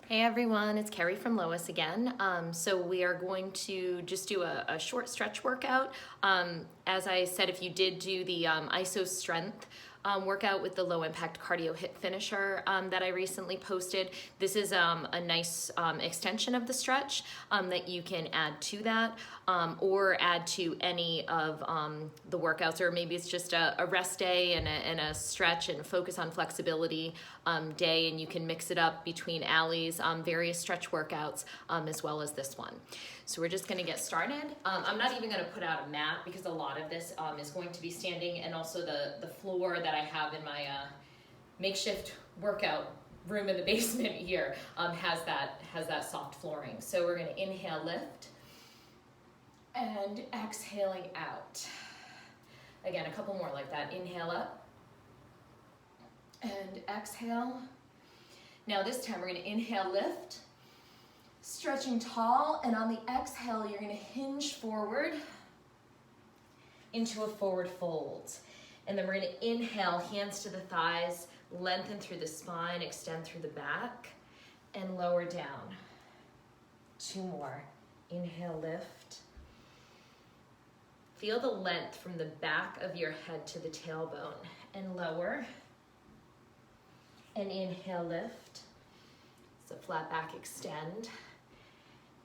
Hey everyone, it's Carrie from Lois again. So we are going to just do a short stretch workout. As I said, if you did do the ISO strength workout with the low impact cardio hip finisher that I recently posted, this is a nice extension of the stretch that you can add to that or add to any of the workouts, or maybe it's just a rest day and a stretch and focus on flexibility day, and you can mix it up between Allie's various stretch workouts as well as this one. So we're just going to get started. I'm not even going to put out a mat because a lot of this is going to be standing, and also the floor that I have in my makeshift workout room in the basement here has that soft flooring. So we're going to inhale, lift, and exhaling out. Again, a couple more like that. Inhale up and exhale. Now this time we're going to inhale, lift, stretching tall, and on the exhale you're going to hinge forward into a forward fold. And then we're going to inhale, hands to the thighs, lengthen through the spine, extend through the back, and lower down. Two more. Inhale, lift. Feel the length from the back of your head to the tailbone, and lower. And inhale, lift. So flat back, extend,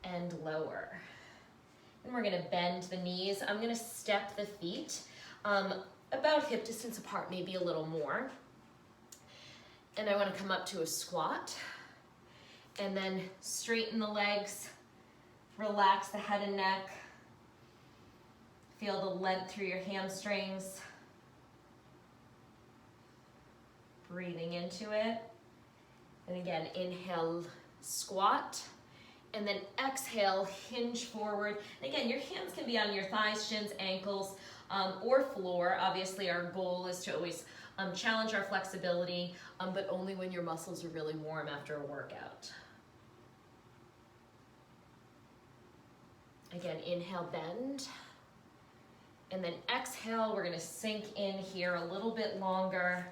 and lower. And we're gonna bend the knees. I'm gonna step the feet about hip distance apart, maybe a little more. And I wanna come up to a squat. And then straighten the legs, relax the head and neck. Feel the length through your hamstrings. Breathing into it. And again, inhale, squat. And then exhale, hinge forward. And again, your hands can be on your thighs, shins, ankles, or floor. Obviously, our goal is to always challenge our flexibility, but only when your muscles are really warm after a workout. Again, inhale, bend. And then exhale, we're gonna sink in here a little bit longer.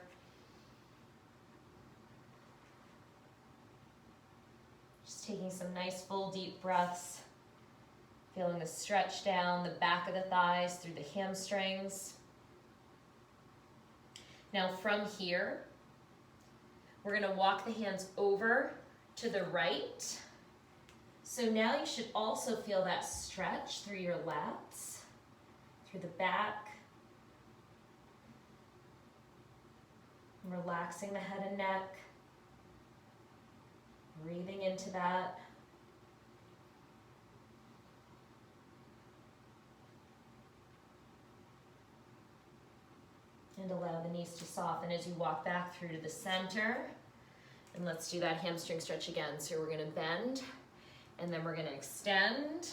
Just taking some nice full deep breaths. Feeling the stretch down the back of the thighs through the hamstrings. Now from here, we're gonna walk the hands over to the right. So now you should also feel that stretch through your lats, through the back. Relaxing the head and neck. Breathing into that. And allow the knees to soften as you walk back through to the center. And let's do that hamstring stretch again. So we're gonna bend, and then we're gonna extend.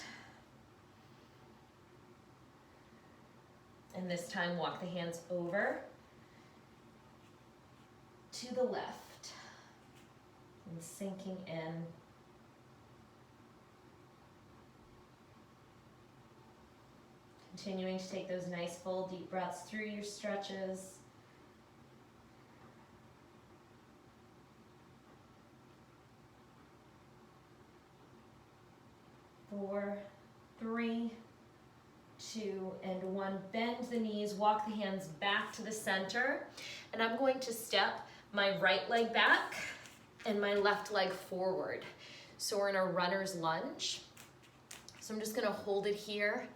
And this time walk the hands over to the left. And sinking in. Continuing to take those nice full deep breaths through your stretches. Four, three, two, and one. Bend the knees, walk the hands back to the center. And I'm going to step my right leg back and my left leg forward. So we're in a runner's lunge. So I'm just gonna hold it here.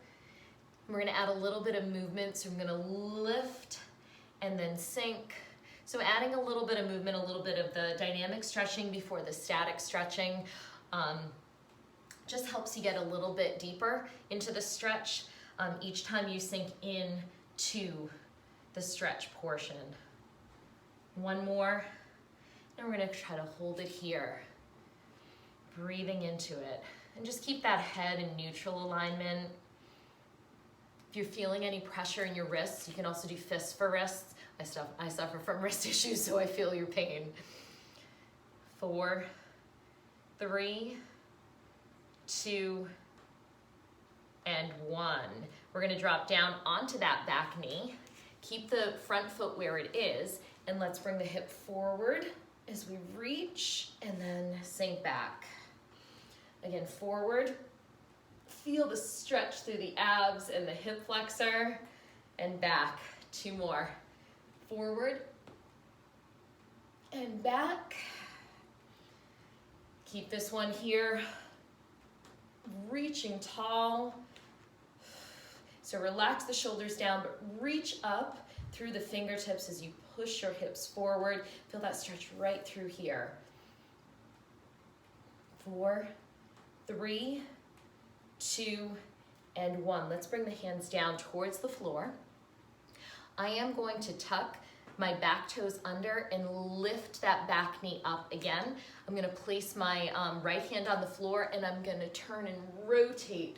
We're gonna add a little bit of movement. So I'm gonna lift and then sink. So adding a little bit of movement, a little bit of the dynamic stretching before the static stretching just helps you get a little bit deeper into the stretch each time you sink in to the stretch portion. One more. And we're gonna try to hold it here. Breathing into it. And just keep that head in neutral alignment. If you're feeling any pressure in your wrists, you can also do fists for wrists. I suffer from wrist issues, so I feel your pain. 4, 3, 2, and 1. We're gonna drop down onto that back knee. Keep the front foot where it is, and let's bring the hip forward as we reach, and then sink back. Again, forward. Feel the stretch through the abs and the hip flexor, and back. 2 more. Forward and back. Keep this one here, reaching tall. So relax the shoulders down, but reach up through the fingertips as you push your hips forward. Feel that stretch right through here. 4, 3, 2, and 1. Let's bring the hands down towards the floor. I am going to tuck my back toes under and lift that back knee up again. I'm gonna place my right hand on the floor, and I'm gonna turn and rotate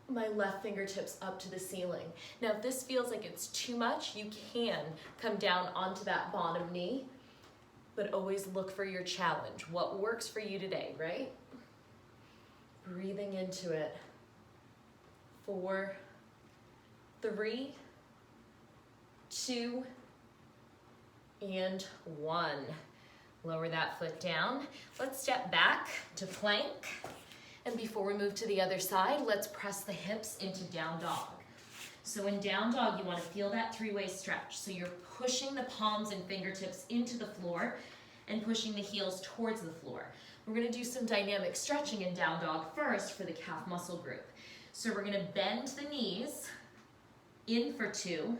my left fingertips up to the ceiling. Now, if this feels like it's too much, you can come down onto that bottom knee, but always look for your challenge. What works for you today, right? Breathing into it. 4, 3, 2, and 1. Lower that foot down. Let's step back to plank. And before we move to the other side, let's press the hips into down dog. So in down dog, you want to feel that 3-way stretch. So you're pushing the palms and fingertips into the floor and pushing the heels towards the floor. We're going to do some dynamic stretching in down dog first for the calf muscle group. So we're going to bend the knees in for 2,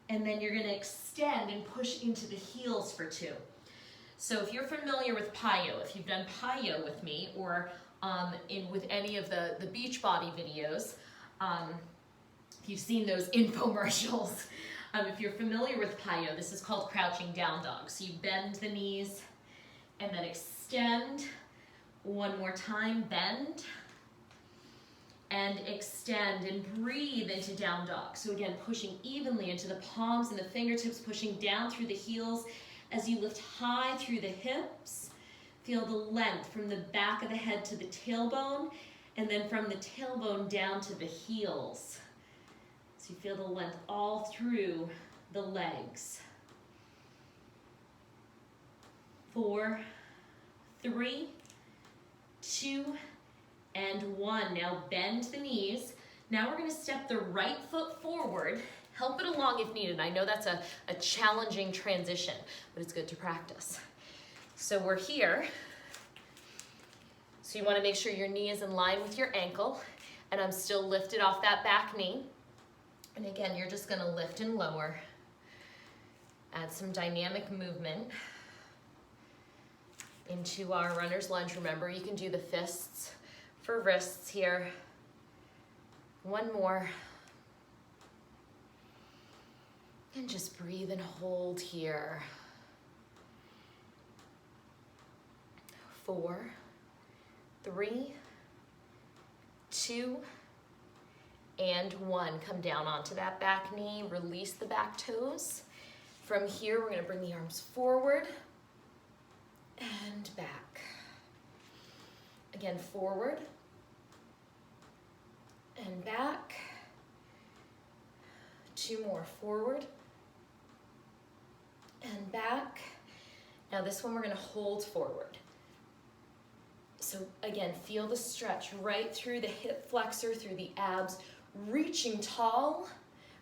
and then you're going to extend and push into the heels for 2. So if you're familiar with Payo, if you've done Payo with me, or with any of the Beachbody videos, if you've seen those infomercials, if you're familiar with Payo, this is called crouching down dog. So you bend the knees and then extend. One more time, bend and extend, and breathe into down dog. So again, pushing evenly into the palms and the fingertips, pushing down through the heels as you lift high through the hips. Feel the length from the back of the head to the tailbone, and then from the tailbone down to the heels. So you feel the length all through the legs. 4, 3, 2, and 1. Now bend the knees. Now we're going to step the right foot forward. Help it along if needed. I know that's a challenging transition, but it's good to practice. So we're here. So you want to make sure your knee is in line with your ankle, and I'm still lifted off that back knee. And again, you're just going to lift and lower. Add some dynamic movement into our runner's lunge. Remember, you can do the fists for wrists here. 1 more. And just breathe and hold here. 4, 3, 2, and 1. Come down onto that back knee, release the back toes. From here, we're gonna bring the arms forward and back. Again, forward and back. 2 more, forward and back. Now this one we're gonna hold forward. So again, feel the stretch right through the hip flexor, through the abs, reaching tall,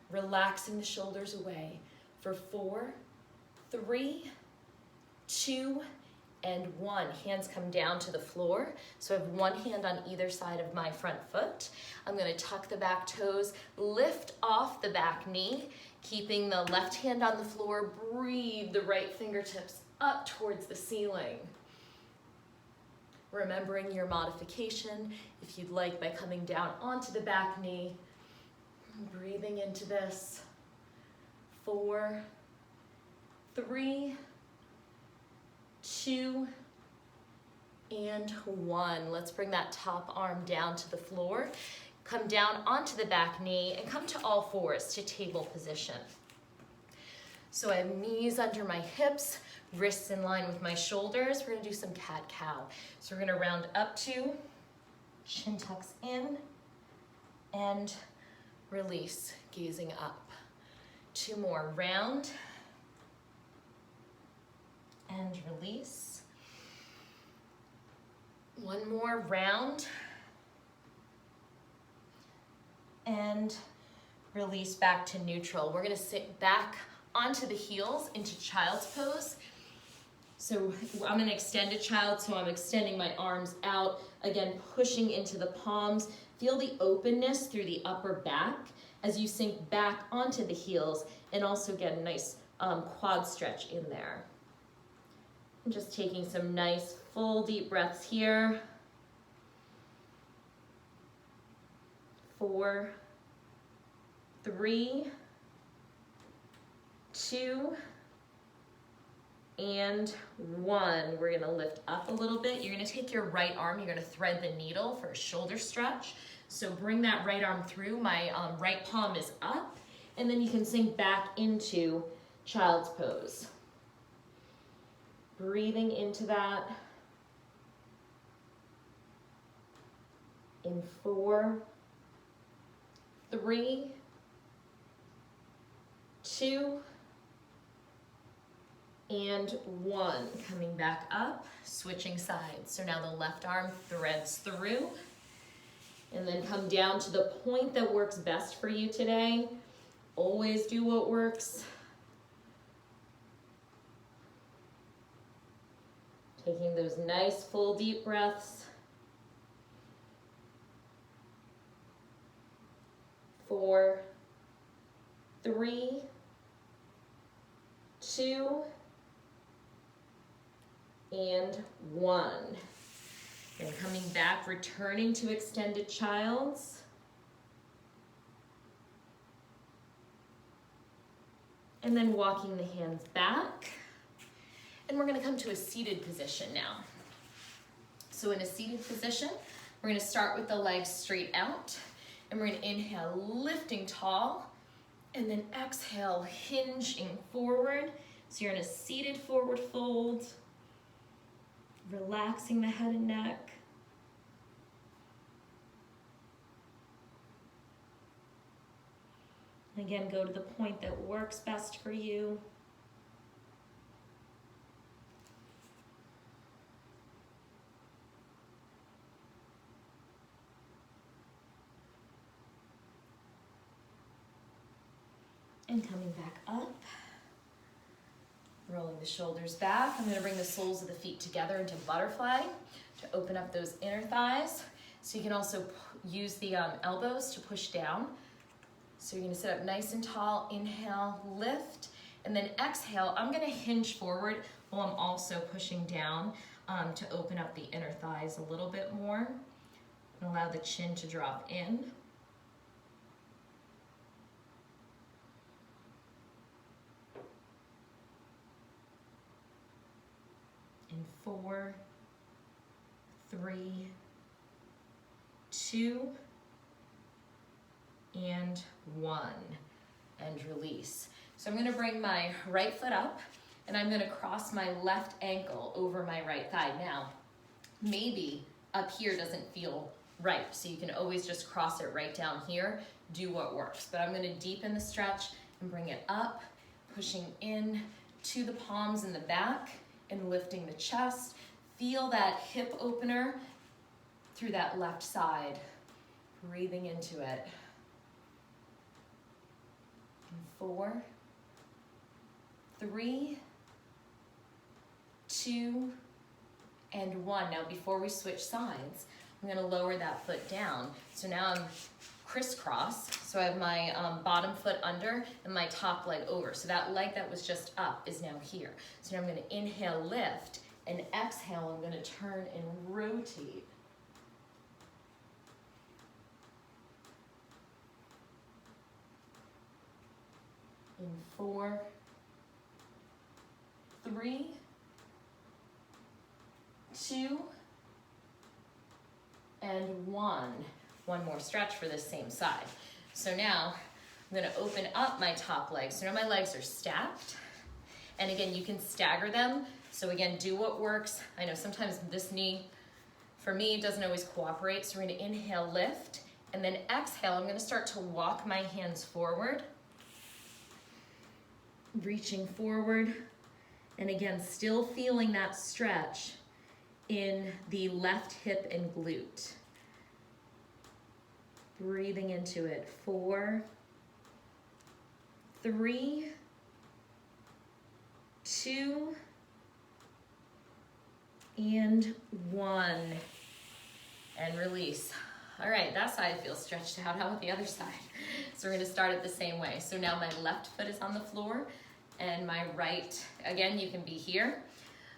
relaxing the shoulders away for 4, 3, 2, and 1. Hands come down to the floor. So I have one hand on either side of my front foot. I'm gonna tuck the back toes, lift off the back knee, keeping the left hand on the floor. Breathe the right fingertips up towards the ceiling. Remembering your modification, if you'd like, by coming down onto the back knee. Breathing into this. 4, 3, 2, and 1. Let's bring that top arm down to the floor. Come down onto the back knee and come to all fours to table position. So I have knees under my hips, wrists in line with my shoulders. We're gonna do some cat-cow. So we're gonna round up to, chin tucks in, and release, gazing up. 2 more, round, and release. it more round. And release back to neutral. We're gonna sit back onto the heels into child's pose. So I'm in extended child, so I'm extending my arms out, again, pushing into the palms. Feel the openness through the upper back as you sink back onto the heels, and also get a nice quad stretch in there. And just taking some nice full deep breaths here. 4, 3, 2, and 1. We're gonna lift up a little bit. You're gonna take your right arm, you're gonna thread the needle for a shoulder stretch. So bring that right arm through. My right palm is up, and then you can sink back into child's pose. Breathing into that. In 4, 3, 2, and 1. Coming back up, switching sides. So now the left arm threads through, and then come down to the point that works best for you today. Always do what works. Taking those nice full deep breaths. 4, 3, 2, and 1. And coming back, returning to extended child's. And then walking the hands back. And we're gonna come to a seated position now. So in a seated position, we're gonna start with the legs straight out. And we're gonna inhale, lifting tall. And then exhale, hinging forward. So you're in a seated forward fold. Relaxing the head and neck. And again, go to the point that works best for you. And coming back up. Rolling the shoulders back. I'm going to bring the soles of the feet together into butterfly to open up those inner thighs. So you can also use the elbows to push down. So you're going to sit up nice and tall. Inhale, lift, and then exhale. I'm going to hinge forward while I'm also pushing down to open up the inner thighs a little bit more and allow the chin to drop in. In 4, 3, 2, and 1, and release. So I'm gonna bring my right foot up, and I'm gonna cross my left ankle over my right thigh. Now, maybe up here doesn't feel right, so you can always just cross it right down here, do what works. But I'm gonna deepen the stretch and bring it up, pushing in to the palms in the back, and lifting the chest. Feel that hip opener through that left side. Breathing into it. 4, 3, 2, and 1. Now before we switch sides, I'm gonna lower that foot down. So now I'm crisscross. So I have my bottom foot under and my top leg over. So that leg that was just up is now here. So now I'm gonna inhale, lift, and exhale, I'm gonna turn and rotate. In 4, 3, 2, and 1. One more stretch for this same side. So now I'm gonna open up my top leg. So now my legs are stacked. And again, you can stagger them. So again, do what works. I know sometimes this knee, for me, doesn't always cooperate. So we're gonna inhale, lift, and then exhale. I'm gonna start to walk my hands forward. Reaching forward. And again, still feeling that stretch in the left hip and glute. Breathing into it. 4, 3, 2, and 1. And release. All right, that side feels stretched out. How about the other side? So we're gonna start it the same way. So now my left foot is on the floor and my right, again, you can be here.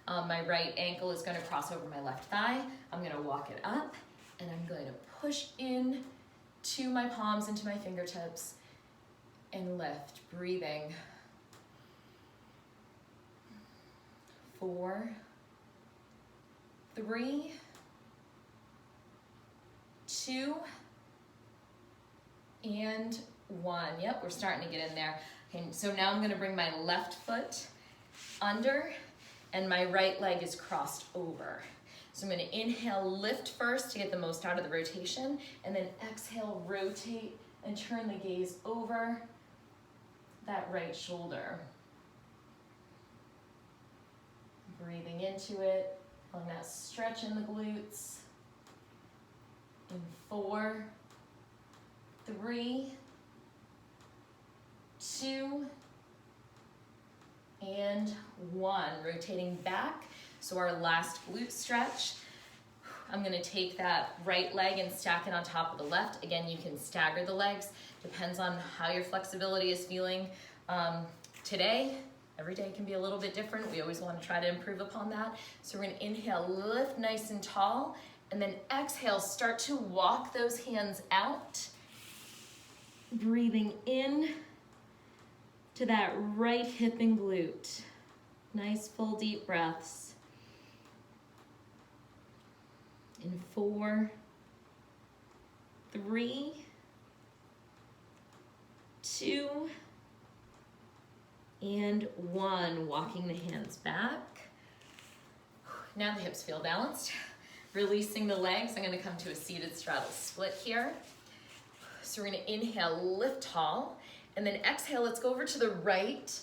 My right ankle is gonna cross over my left thigh. I'm gonna walk it up and I'm going to push in to my palms, into my fingertips and lift, breathing. 4, 3, 2, and 1. Yep, we're starting to get in there. Okay, so now I'm gonna bring my left foot under and my right leg is crossed over. So I'm gonna inhale, lift first to get the most out of the rotation, and then exhale, rotate and turn the gaze over that right shoulder. Breathing into it, feeling that stretch in the glutes. In 4, 3, 2, and 1. Rotating back. So our last glute stretch. I'm gonna take that right leg and stack it on top of the left. Again, you can stagger the legs. Depends on how your flexibility is feeling today. Every day can be a little bit different. We always want to try to improve upon that. So we're going to inhale, lift nice and tall, and then exhale, start to walk those hands out. Breathing in to that right hip and glute. Nice full deep breaths. In 4, 3, 2, and 1. Walking the hands back. Now the hips feel balanced. Releasing the legs, I'm gonna come to a seated straddle split here. So we're gonna inhale, lift tall, and then exhale, let's go over to the right.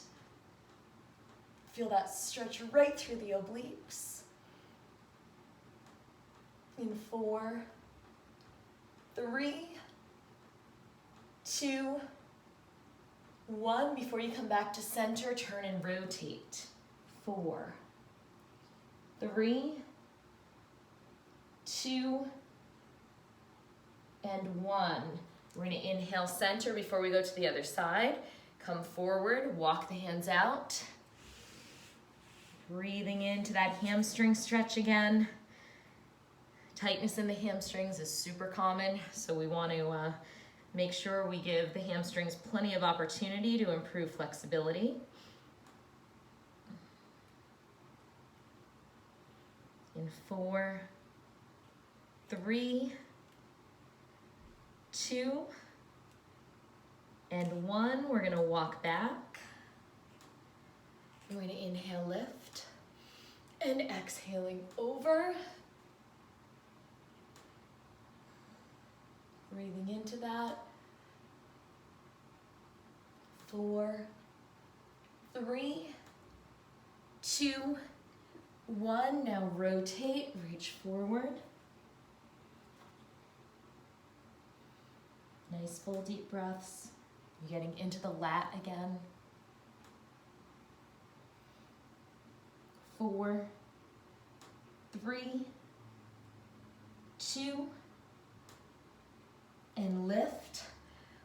Feel that stretch right through the obliques. In 4, 3, 2, 1. Before you come back to center, turn and rotate. 4, 3, 2, and 1. We're going to inhale center before we go to the other side. Come forward, walk the hands out. Breathing into that hamstring stretch again. Tightness in the hamstrings is super common, so we want to make sure we give the hamstrings plenty of opportunity to improve flexibility. In 4, 3, 2, and 1. We're going to walk back. We're going to inhale, lift, and exhaling over. Breathing into that. 4, 3, 2, 1. Now rotate, reach forward. Nice full deep breaths. You're getting into the lat again. 4, 3, 2, and lift.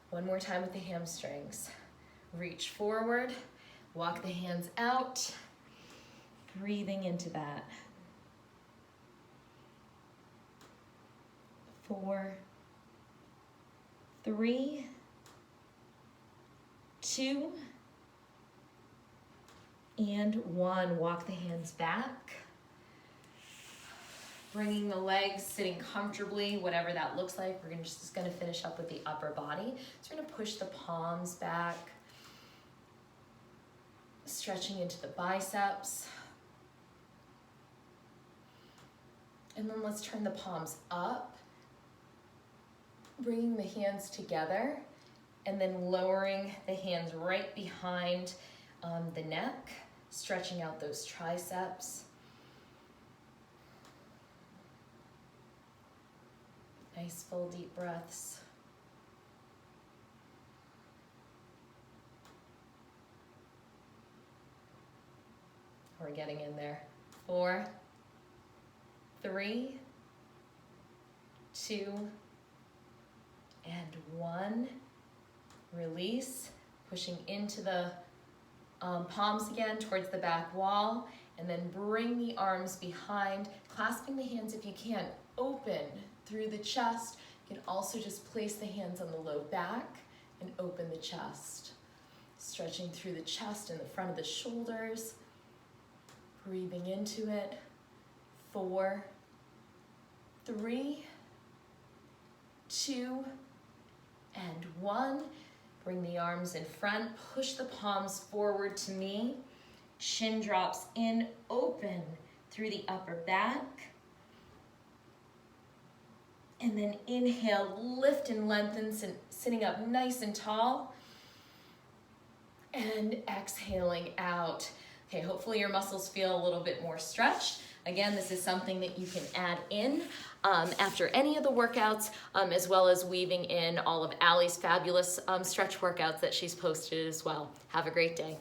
One more time with the hamstrings. Reach forward, walk the hands out, breathing into that. 4, 3, 2, and 1. Walk the hands back. Bringing the legs, sitting comfortably, whatever that looks like. We're just gonna finish up with the upper body. So we're gonna push the palms back, stretching into the biceps. And then let's turn the palms up, bringing the hands together, and then lowering the hands right behind the neck, stretching out those triceps. Nice full deep breaths. We're getting in there. 4, 3, 2, and 1. Release, pushing into the palms again towards the back wall, and then bring the arms behind, clasping the hands if you can, open through the chest. You can also just place the hands on the low back and open the chest. Stretching through the chest and the front of the shoulders. Breathing into it. 4, 3, 2, and 1. Bring the arms in front, push the palms forward to me. Chin drops in, open through the upper back. And then inhale, lift and lengthen, sitting up nice and tall. And exhaling out. Okay, hopefully your muscles feel a little bit more stretched. Again, this is something that you can add in after any of the workouts, as well as weaving in all of Allie's fabulous stretch workouts that she's posted as well. Have a great day.